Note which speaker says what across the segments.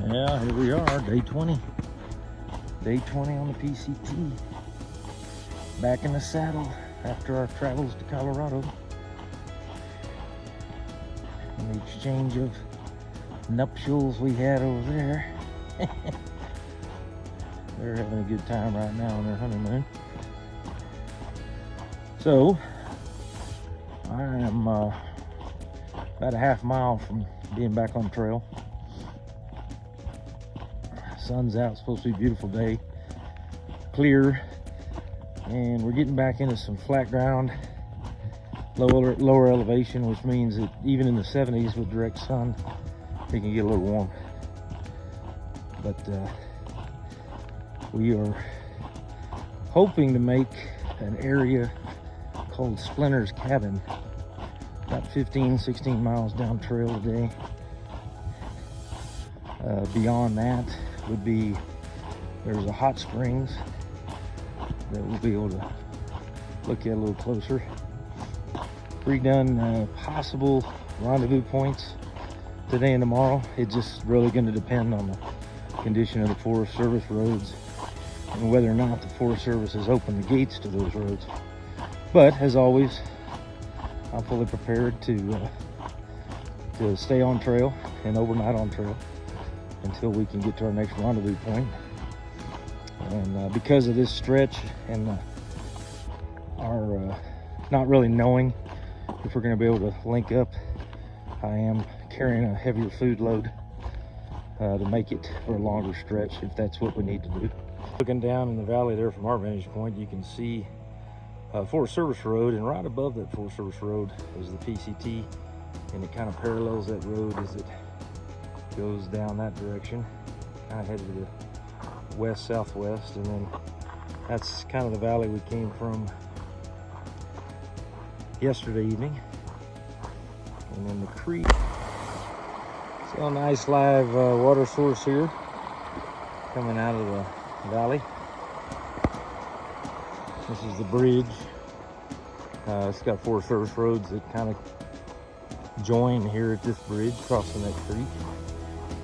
Speaker 1: Yeah, here we are, day 20. Day 20 on the PCT. Back in the saddle after our travels to Colorado. And the exchange of nuptials we had over there. They're having a good time right now on their honeymoon. So, I am about a half mile from being back on trail. Sun's out, supposed to be a beautiful day, clear, and we're getting back into some flat ground, lower elevation, which means that even in the 70s with direct sun, it can get a little warm. But we are hoping to make an area called Splinter's Cabin, about 15-16 miles down trail today. Beyond that would be, there's a hot springs that we'll be able to look at a little closer. Redone possible rendezvous points today and tomorrow. It's just really going to depend on the condition of the Forest Service roads and whether or not the Forest Service has opened the gates to those roads. But as always, I'm fully prepared to stay on trail and overnight on trail until we can get to our next rendezvous point. And because of this stretch and our not really knowing if we're going to be able to link up, I am carrying a heavier food load to make it for a longer stretch if that's what we need to do. Looking down in the valley there from our vantage point, you can see Forest Service Road, and right above that Forest Service Road is the PCT, and it kind of parallels that road as it goes down that direction, kind of headed to the west-southwest, and then that's kind of the valley we came from yesterday evening. And then the creek. See a nice live water source here coming out of the valley. This is the bridge. It's got Forest Service roads that kind of join here at this bridge crossing that creek.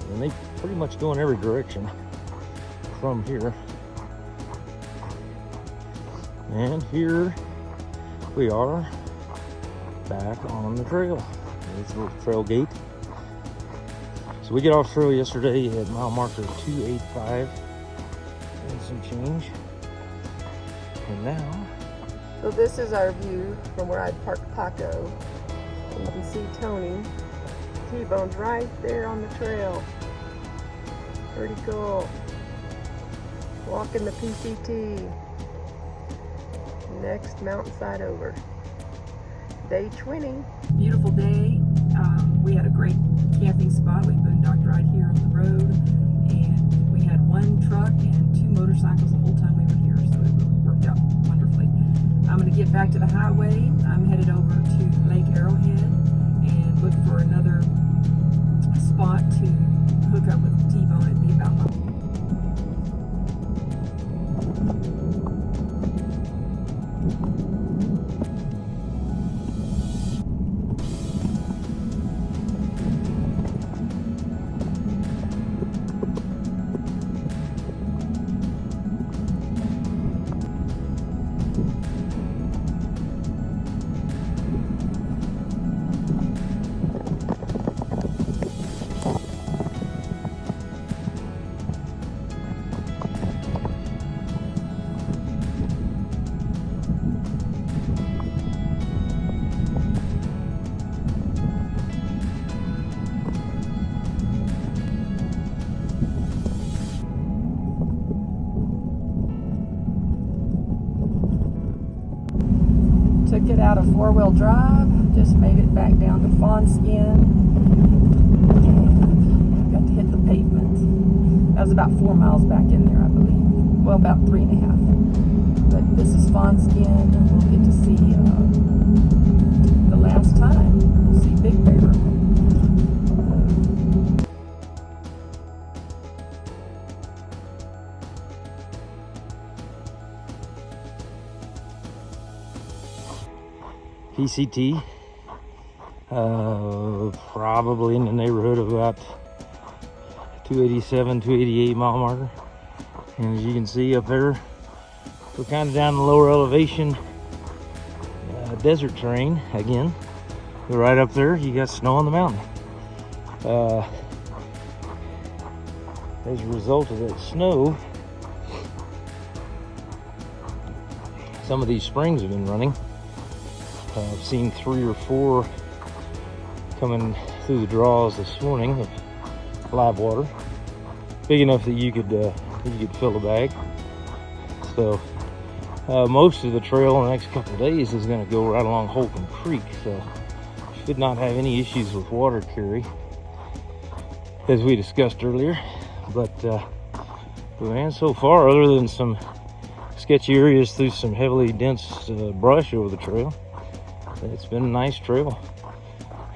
Speaker 1: And they pretty much go in every direction from here. And here we are back on the trail. There's a little trail gate. So we get off trail yesterday at mile marker 285 and some change. And now,
Speaker 2: so this is our view from where I parked Paco. You can see Tony. T-Bone's right there on the trail. Pretty cool. Walking the PCT. Next mountainside over. Day 20. Beautiful day. We had a great camping spot. We boondocked right here on the road, and we had one truck and two motorcycles the whole time we were here, so it worked out wonderfully. I'm going to get back to the highway. I'm headed over to Lake Arrowhead and look for another spot to hook up with T-Bone. It'd be about took it out of four-wheel drive, just made it back down to Fawnskin, and got to hit the pavement. That was about 4 miles back in there, I believe. Well, about 3.5. But this is Fawnskin, and we'll get to see the last time. We'll see Big Bear.
Speaker 1: PCT, probably in the neighborhood of about 287, 288 mile marker. And as you can see up there, we're kind of down the lower elevation desert terrain again. But right up there, you got snow on the mountain. As a result of that snow, some of these springs have been running. I've seen 3 or 4 coming through the draws this morning of live water, big enough that you could fill a bag. So most of the trail in the next couple of days is going to go right along Holcomb Creek, so should not have any issues with water carry, as we discussed earlier. But man, so far, other than some sketchy areas through some heavily dense brush over the trail, it's been a nice trail.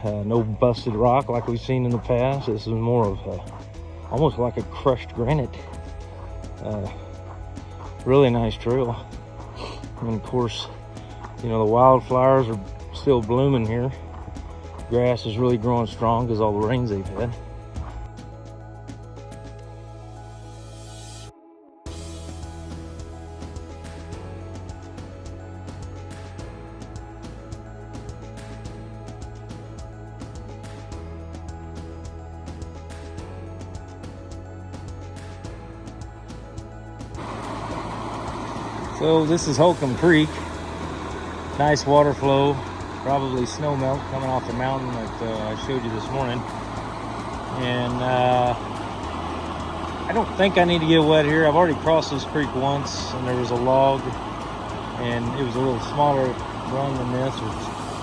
Speaker 1: No busted rock like we've seen in the past. This is more of almost like a crushed granite. Really nice trail. And of course, you know, the wildflowers are still blooming here. Grass is really growing strong because all the rains they've had. So this is Holcomb Creek. Nice water flow, probably snow melt coming off the mountain that I showed you this morning. And I don't think I need to get wet here. I've already crossed this creek once, and there was a log, and it was a little smaller run than this, or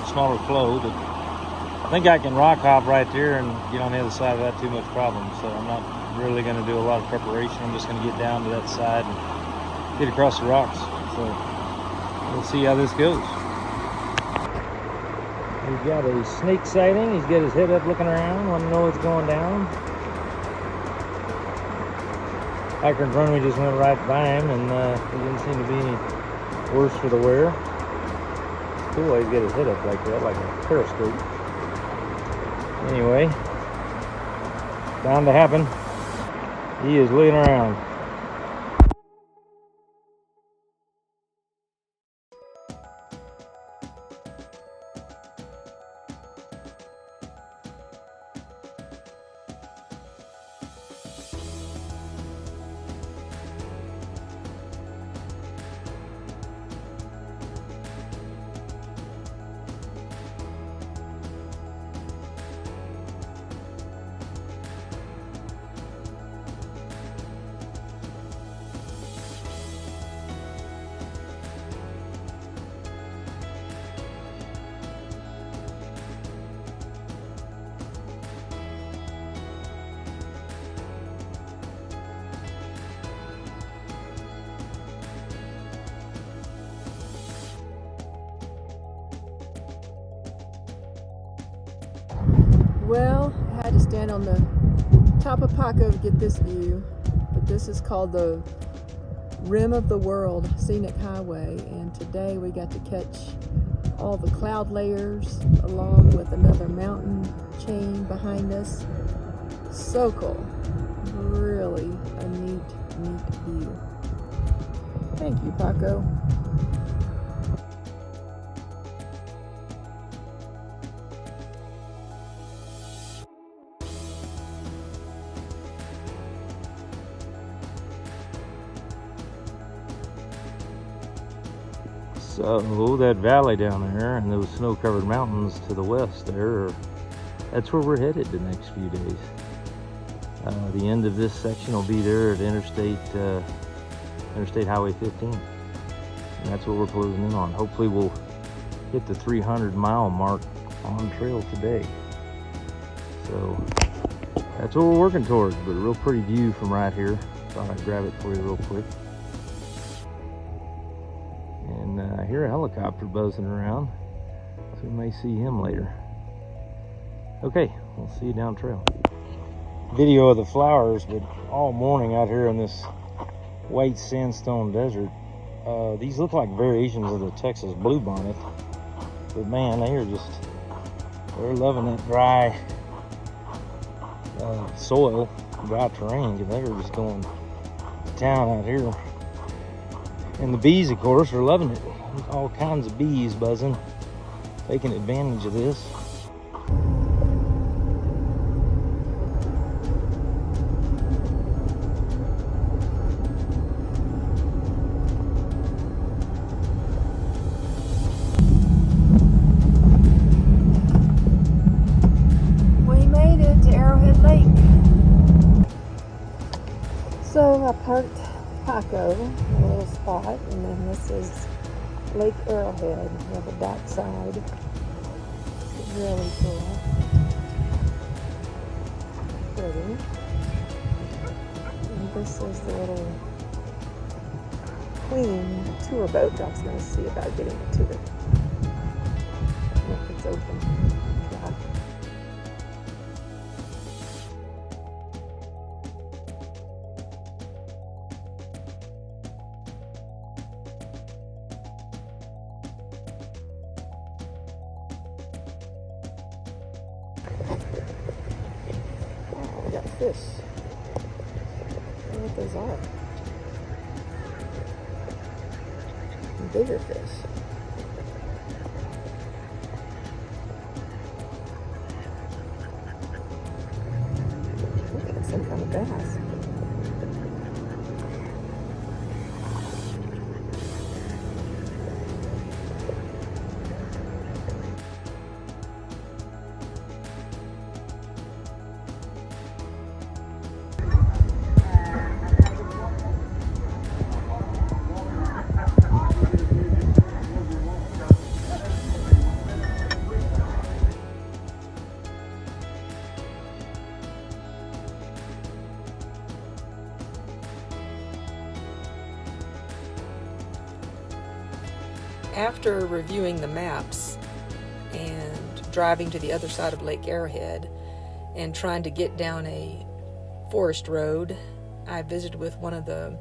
Speaker 1: smaller flow, but I think I can rock hop right there and get on the other side without too much problem. So I'm not really going to do a lot of preparation. I'm just going to get down to that side and get across the rocks. So we'll see how this goes. We've got a snake sighting. He's got his head up looking around, want to know what's going down. Hiker and Brunway just went right by him, and he didn't seem to be any worse for the wear. It's cool, he's got his head up like that, like a periscope. Anyway, bound to happen. He is looking around.
Speaker 2: Well, I had to stand on the top of Paco to get this view, but this is called the Rim of the World Scenic Highway, and today we got to catch all the cloud layers along with another mountain chain behind us. So cool. Really a neat view. Thank you, Paco.
Speaker 1: So that valley down there and those snow-covered mountains to the west there, that's where we're headed the next few days. The end of this section will be there at Interstate Highway 15. And that's what we're closing in on. Hopefully we'll hit the 300-mile mark on trail today. So that's what we're working towards, but a real pretty view from right here. Thought I'd grab it for you real quick. And I hear a helicopter buzzing around, so we may see him later. Okay, we'll see you down trail. Video of the flowers, but all morning out here in this white sandstone desert, these look like variations of the Texas bluebonnet, but man, they're loving that dry soil. dry terrain, because they were just going to town out here. And the bees, of course, are loving it. All kinds of bees buzzing, taking advantage of this.
Speaker 2: We made it to Arrowhead Lake. So I parked Paco in a little spot, and then this is Lake Arrowhead. We have a backside. It's really cool. Pretty. And this is the little Queen tour boat. I was going to see about getting it to it. If it's open. Yeah. Oh, we got fish. I don't know what those are. Bigger fish. Looks like some kind of bass. After reviewing the maps and driving to the other side of Lake Arrowhead and trying to get down a forest road, I visited with one of the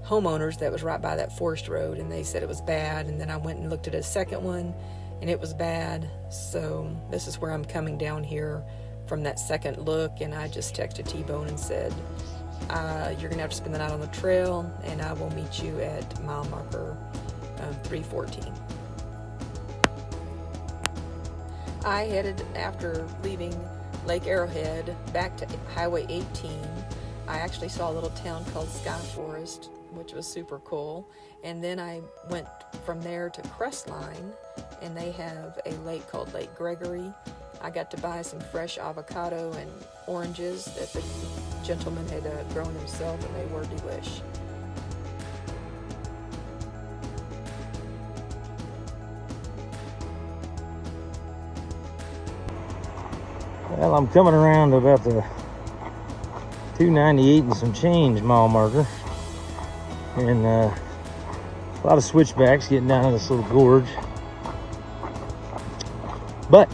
Speaker 2: homeowners that was right by that forest road, and they said it was bad. And then I went and looked at a second one, and it was bad. So this is where I'm coming down here from that second look, and I just texted TBone and said, you're gonna have to spend the night on the trail, and I will meet you at mile marker 314. I headed, after leaving Lake Arrowhead, back to Highway 18. I actually saw a little town called Skyforest, which was super cool. And then I went from there to Crestline, and they have a lake called Lake Gregory. I got to buy some fresh avocado and oranges that the gentleman had grown himself, and they were delish.
Speaker 1: Well, I'm coming around to about the 298 and some change mile marker, and a lot of switchbacks getting down to this little gorge. But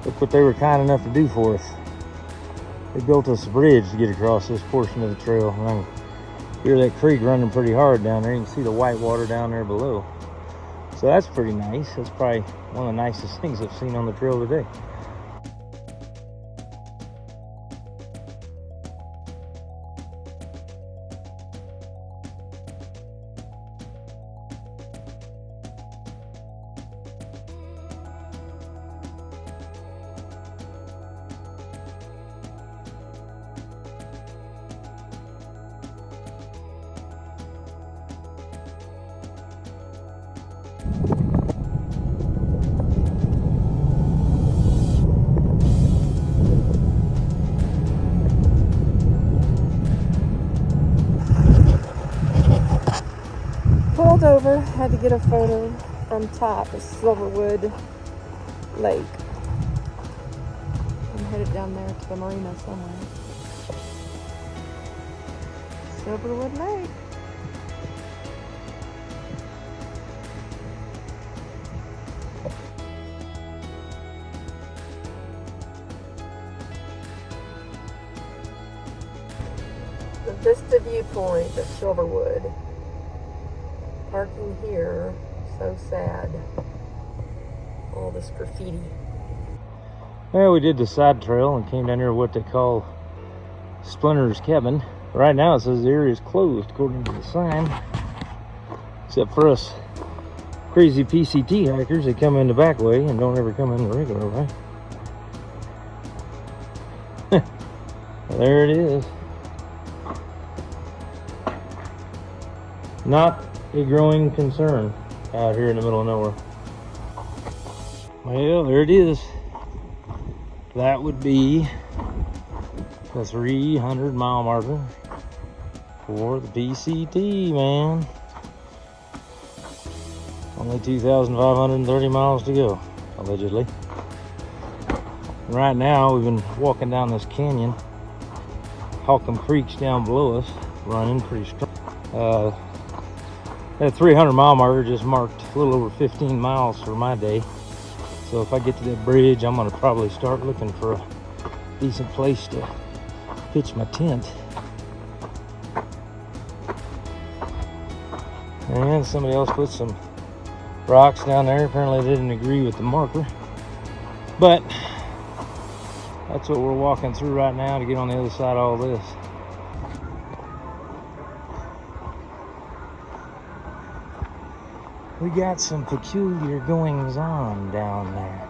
Speaker 1: look what they were kind enough to do for us. They built us a bridge to get across this portion of the trail. And I can hear that creek running pretty hard down there. You can see the white water down there below. So that's pretty nice. That's probably one of the nicest things I've seen on the trail today.
Speaker 2: Pulled over, had to get a photo from top of Silverwood Lake. I'm headed down there to the marina somewhere. Silverwood Lake. The Vista viewpoint of Silverwood. Parking here, so sad. All this graffiti.
Speaker 1: Well, we did the side trail and came down here what they call Splinter's cabin. Right now it says the area is closed according to the sign. Except for us crazy PCT hikers that come in the back way and don't ever come in the regular way. There it is. Not a growing concern out here in the middle of nowhere. Well, there it is. That would be the 300-mile marker for the PCT, man. Only 2,530 miles to go, allegedly. Right now, we've been walking down this canyon. Holcomb Creek's down below us, running pretty strong. That 300-mile marker just marked a little over 15 miles for my day. So if I get to that bridge, I'm gonna probably start looking for a decent place to pitch my tent. And somebody else put some rocks down there. Apparently they didn't agree with the marker. But that's what we're walking through right now to get on the other side of all this. We got some peculiar goings on down there.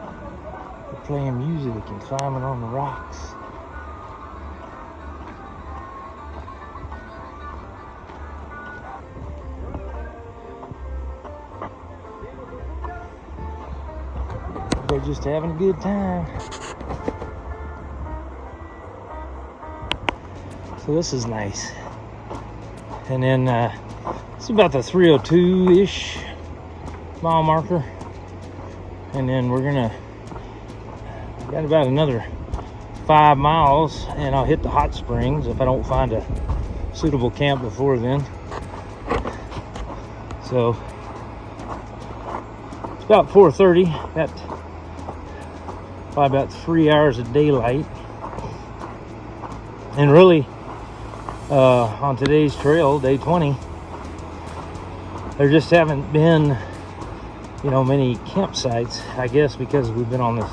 Speaker 1: We're playing music and climbing on the rocks. They're just having a good time. So this is nice. And then it's about the 302-ish mile marker. And then we're gonna got about another 5 miles and I'll hit the hot springs if I don't find a suitable camp before then. So it's about 4:30. Got probably about 3 hours of daylight. And really, on today's trail, day 20, there just haven't been, many campsites, I guess, because we've been on this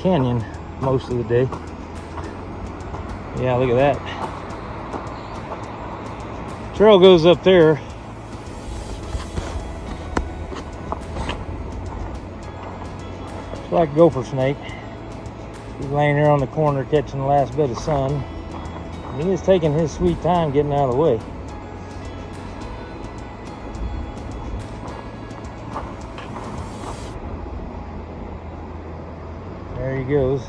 Speaker 1: canyon most of the day. Yeah, look at that. Trail goes up there. It's like a gopher snake. He's laying there on the corner catching the last bit of sun. And he is taking his sweet time getting out of the way. There he goes,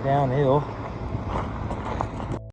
Speaker 1: downhill.